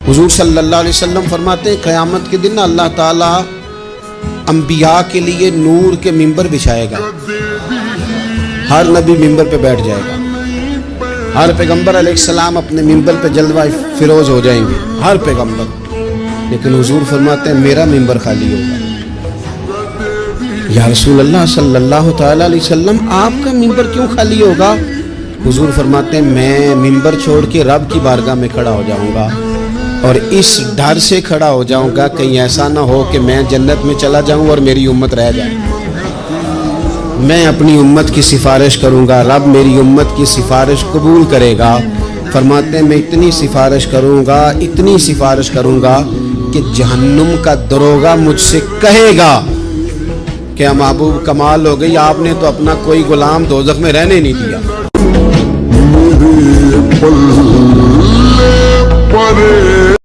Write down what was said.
حضور صلی اللہ علیہ وسلم فرماتے ہیں قیامت کے دن اللہ تعالیٰ انبیاء کے لیے نور کے ممبر بچھائے گا، ہر نبی ممبر پہ بیٹھ جائے گا، ہر پیغمبر علیہ السلام اپنے ممبر پہ جلوہ فروز ہو جائیں گے، ہر پیغمبر، لیکن حضور فرماتے ہیں میرا ممبر خالی ہوگا۔ یا رسول اللہ صلی اللہ تعالیٰ علیہ وسلم آپ کا ممبر کیوں خالی ہوگا؟ حضور فرماتے ہیں میں ممبر چھوڑ کے رب کی بارگاہ میں کھڑا ہو جاؤں گا، اور اس ڈر سے کھڑا ہو جاؤں گا کہیں ایسا نہ ہو کہ میں جنت میں چلا جاؤں اور میری امت رہ جائے۔ میں اپنی امت کی سفارش کروں گا، رب میری امت کی سفارش قبول کرے گا۔ فرماتے ہیں میں اتنی سفارش کروں گا کہ جہنم کا دروغہ مجھ سے کہے گا کہ محبوب کمال ہو گئی، آپ نے تو اپنا کوئی غلام دوزخ میں رہنے نہیں دیا۔ میرے پلے پڑے